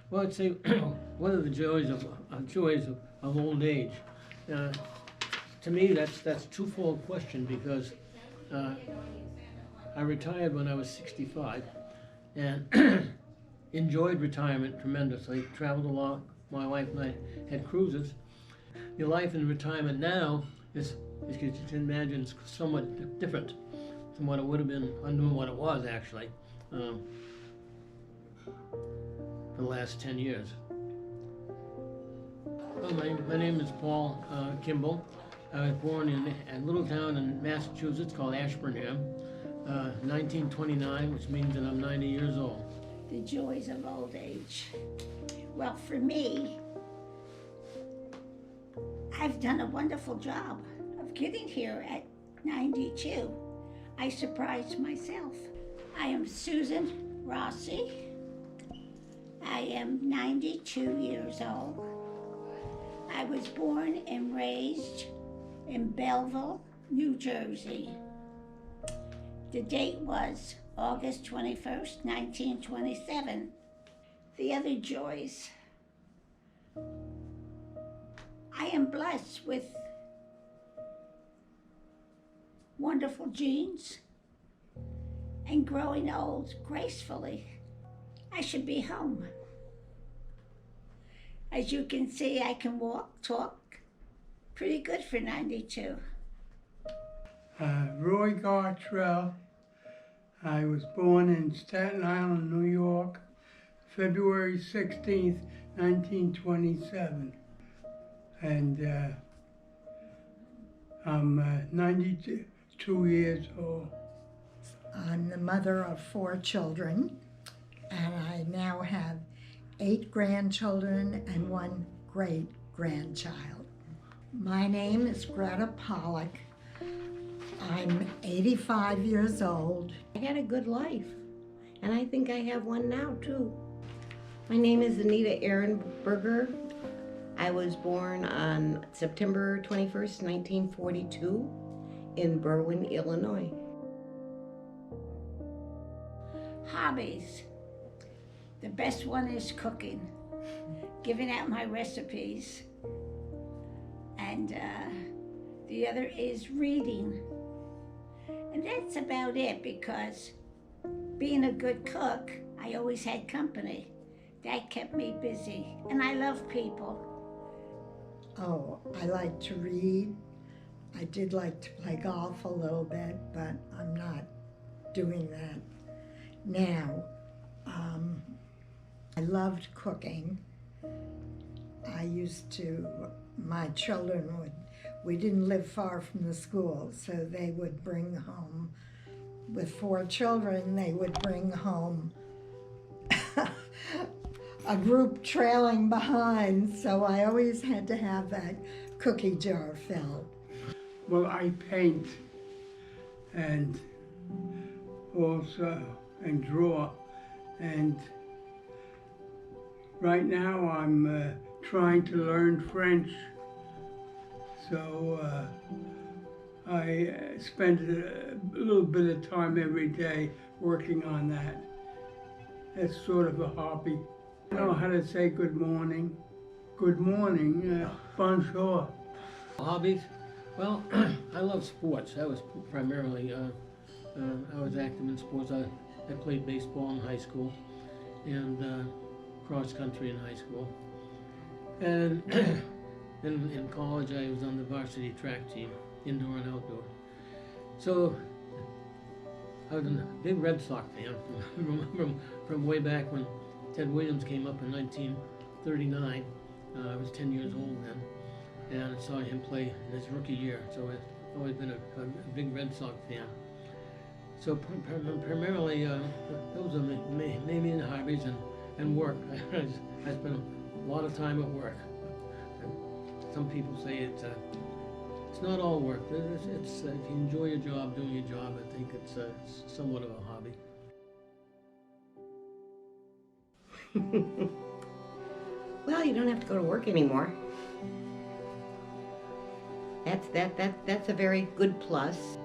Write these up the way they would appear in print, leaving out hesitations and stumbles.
Well, I'd say one of the joys of old age. Uh, to me, that's a twofold question because I retired when I was 65 and enjoyed retirement tremendously. Traveled a lot. My wife and I had cruises. Your life in retirement now is, as you can imagine, is somewhat different from what it would have been, than what it was actually, for the last 10 years. Well, my name is Paul Kimball. I was born in a little town in Massachusetts called Ashburnham, 1929, which means that I'm 90 years old. The joys of old age. Well, for me, I've done a wonderful job of getting here at 92. I surprised myself. I am Susan Rossi. I am 92 years old. I was born and raised in Belleville, New Jersey. The date was August 21st, 1927. The other joys. I am blessed with wonderful genes and growing old gracefully. I should be home. As you can see, I can walk, talk, pretty good for 92. Roy Gartrell. I was born in Staten Island, New York, February 16th, 1927. And I'm 92 years old. I'm the mother of 4 children, and I now have 8 grandchildren and 1 great-grandchild. My name is Greta Pollock. I'm 85 years old. I had a good life, and I think I have one now too. My name is Anita Ehrenberger. I was born on September 21st, 1942 in Berwyn, Illinois. Hobbies. The best one is cooking, giving out my recipes. And the other is reading. And that's about it, because being a good cook, I always had company. That kept me busy, and I love people. Oh, I like to read. I did like to play golf a little bit, but I'm not doing that now. I loved cooking. My children we didn't live far from the school, so they would bring home, with 4 children, they would bring home a group trailing behind, so I always had to have that cookie jar filled. Well, I paint and also and draw, and right now I'm trying to learn French, so I spend a little bit of time every day working on that. It's sort of a hobby. I know how to say good morning. Good morning, bonjour. Hobbies? Well, I love sports. I was primarily, I was active in sports. I played baseball in high school and cross country in high school. And in college I was on the varsity track team, indoor and outdoor. So I was a big Red Sox fan from way back when Ted Williams came up in 1939. I was 10 years old then, and I saw him play in his rookie year. So I've always been a big Red Sox fan. So primarily, those are my main hobbies and work. I spend a lot of time at work. Some people say it's not all work. It's if you enjoy your job, doing your job, I think it's somewhat of a hobby. Well, you don't have to go to work anymore. That's a very good plus.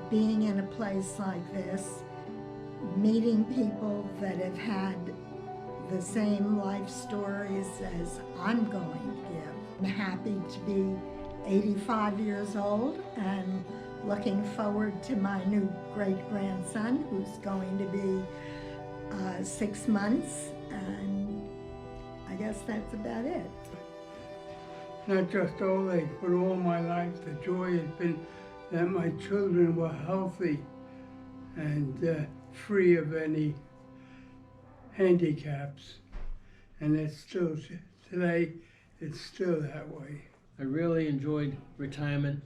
Being in a place like this, meeting people that have had the same life stories as I'm going to give. I'm happy to be 85 years old and looking forward to my new great-grandson, who's going to be 6 months, and I guess that's about it. Not just old age, but all my life, the joy has been that my children were healthy and free of any handicaps. And it's still, today, it's still that way. I really enjoyed retirement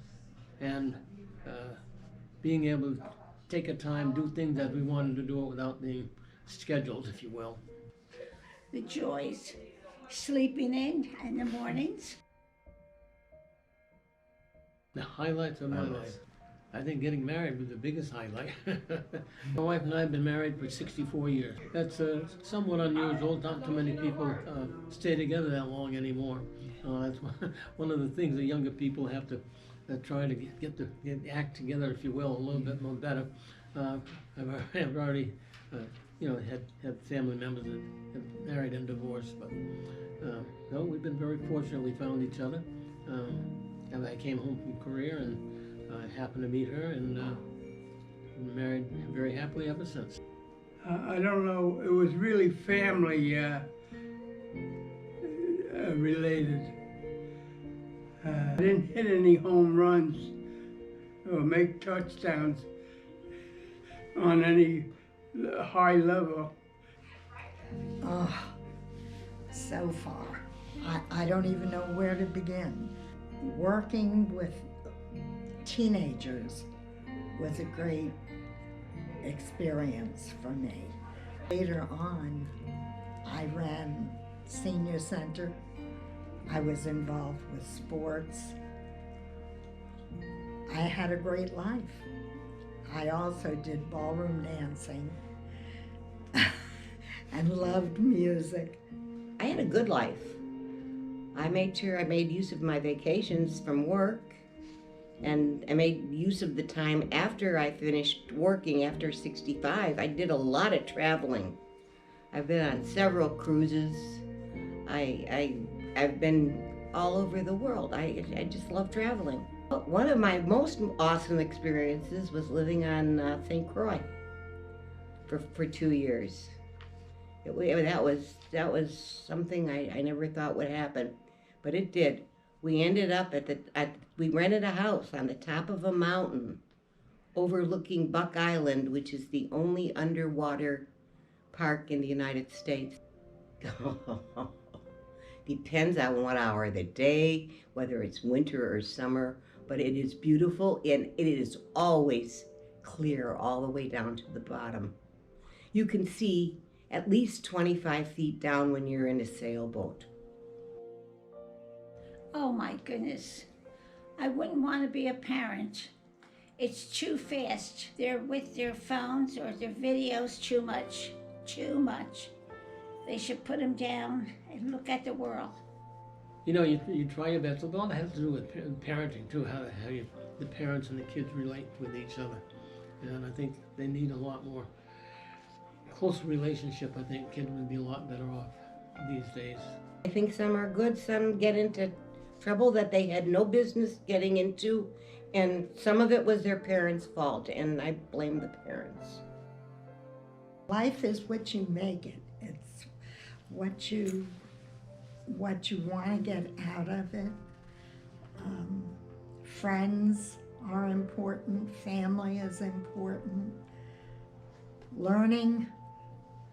and being able to take a time, do things as we wanted to do it without being scheduled, if you will. The joys, sleeping in the mornings. The highlights of my life. I think getting married was the biggest highlight. My wife and I have been married for 64 years. That's somewhat unusual. Not too many people stay together that long anymore. That's one of the things the younger people have to try to get the act together, if you will, a little bit more better. I've already, had family members that have married and divorced, but no, we've been very fortunate. We found each other. And I came home from Korea and I happened to meet her and been married very happily ever since. I don't know, it was really family related. I didn't hit any home runs or make touchdowns on any high level. Oh, so far. I don't even know where to begin. Working with teenagers was a great experience for me. Later on, I ran senior center. I was involved with sports. I had a great life. I also did ballroom dancing and loved music. I had a good life. I made sure I made use of my vacations from work, and I made use of the time after I finished working after 65. I did a lot of traveling. I've been on several cruises. I've been all over the world. I just love traveling. One of my most awesome experiences was living on St. Croix for 2 years. That was something I never thought would happen, but it did. We ended up we rented a house on the top of a mountain overlooking Buck Island, which is the only underwater park in the United States. Depends on what hour of the day, whether it's winter or summer, but it is beautiful and it is always clear all the way down to the bottom. You can see at least 25 feet down when you're in a sailboat. Oh my goodness. I wouldn't want to be a parent. It's too fast. They're with their phones or their videos too much. Too much. They should put them down and look at the world. You know, you try your best. A lot has to do with parenting too, how the parents and the kids relate with each other. And I think they need a lot more close relationship. I think kids would be a lot better off these days. I think some are good, some get into trouble that they had no business getting into, and some of it was their parents' fault, and I blame the parents. Life is what you make it. It's what you want to get out of it. Friends are important. Family is important. Learning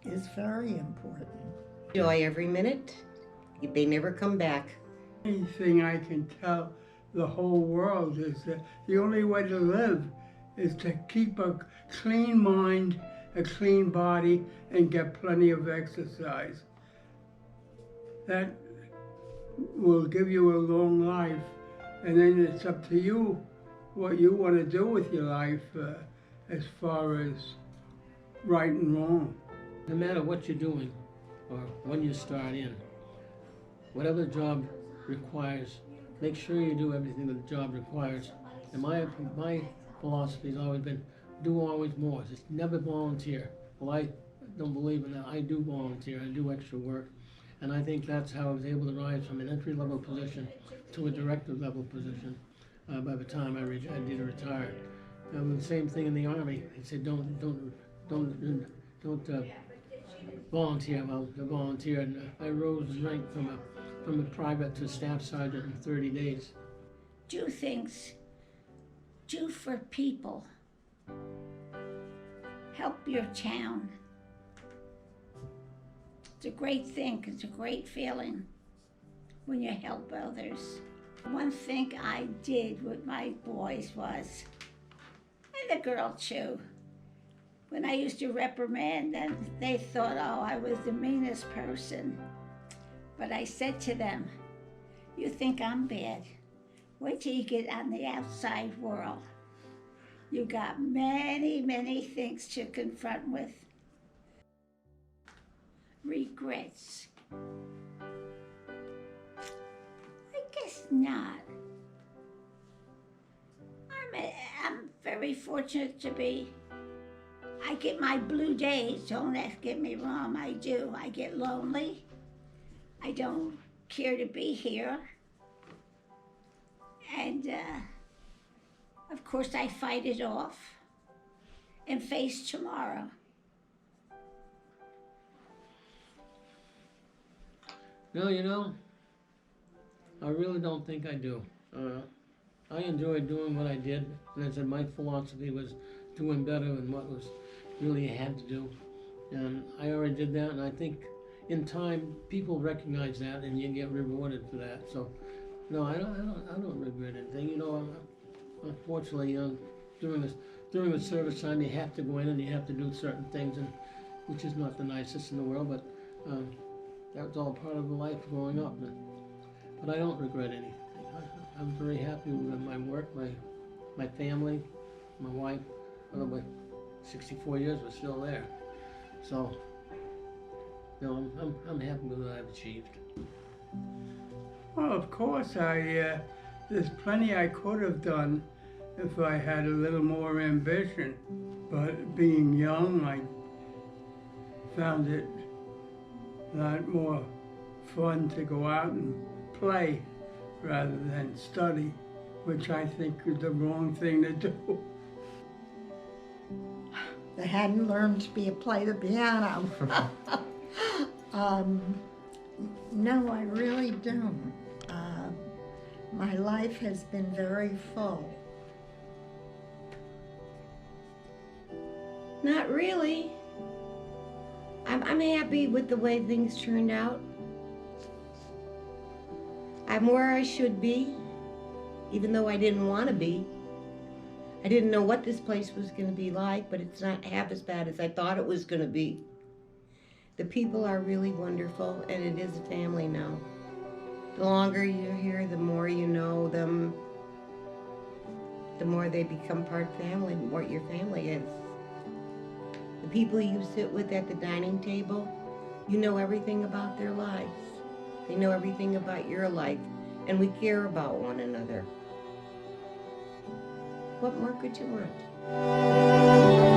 is very important. Enjoy every minute. They never come back. Anything I can tell the whole world is that the only way to live is to keep a clean mind, a clean body, and get plenty of exercise. That will give you a long life, and then it's up to you what you want to do with your life as far as right and wrong. No matter what you're doing or when you start in, whatever the job requires, make sure you do everything that the job requires. And my philosophy has always been, do always more. Just never volunteer. Well, don't believe in that, I do volunteer, I do extra work. And I think that's how I was able to rise from an entry-level position to a director-level position by the time I did retire. The same thing in the Army. They said, don't volunteer. Well, I volunteered, and I rose in rank from a private to staff sergeant in 30 days. Do things. Do for people. Help your town. It's a great thing. It's a great feeling when you help others. One thing I did with my boys was, and the girl too, when I used to reprimand them, they thought, oh, I was the meanest person. But I said to them, you think I'm bad? Wait till you get on the outside world. You got many, many things to confront with. Regrets. I guess not. I'm very fortunate to be. I get my blue days, don't get me wrong, I do. I get lonely. I don't care to be here. And of course I fight it off and face tomorrow. No, you know, I really don't think I do. I enjoyed doing what I did, and I said my philosophy was doing better than what was really I had to do. And I already did that, and I think in time people recognize that, and you get rewarded for that. So, no, I don't regret anything. You know, unfortunately, during the service time, you have to go in and you have to do certain things, and which is not the nicest in the world, but that was all part of the life growing up. But I don't regret anything. I'm very happy with my work, my family, my wife. Although 64 years, we're still there. So, no, I'm happy with what I've achieved. Well, of course, there's plenty I could have done if I had a little more ambition. But being young, I found it a lot more fun to go out and play rather than study, which I think is the wrong thing to do. They hadn't learned to play the piano. No, I really don't. My life has been very full. Not really. I'm happy with the way things turned out. I'm where I should be, even though I didn't want to be. I didn't know what this place was going to be like, but it's not half as bad as I thought it was going to be. The people are really wonderful, and it is a family now. The longer you're here, the more you know them, the more they become part of family, the more your family is. The people you sit with at the dining table, you know everything about their lives. They know everything about your life, and we care about one another. What more could you want?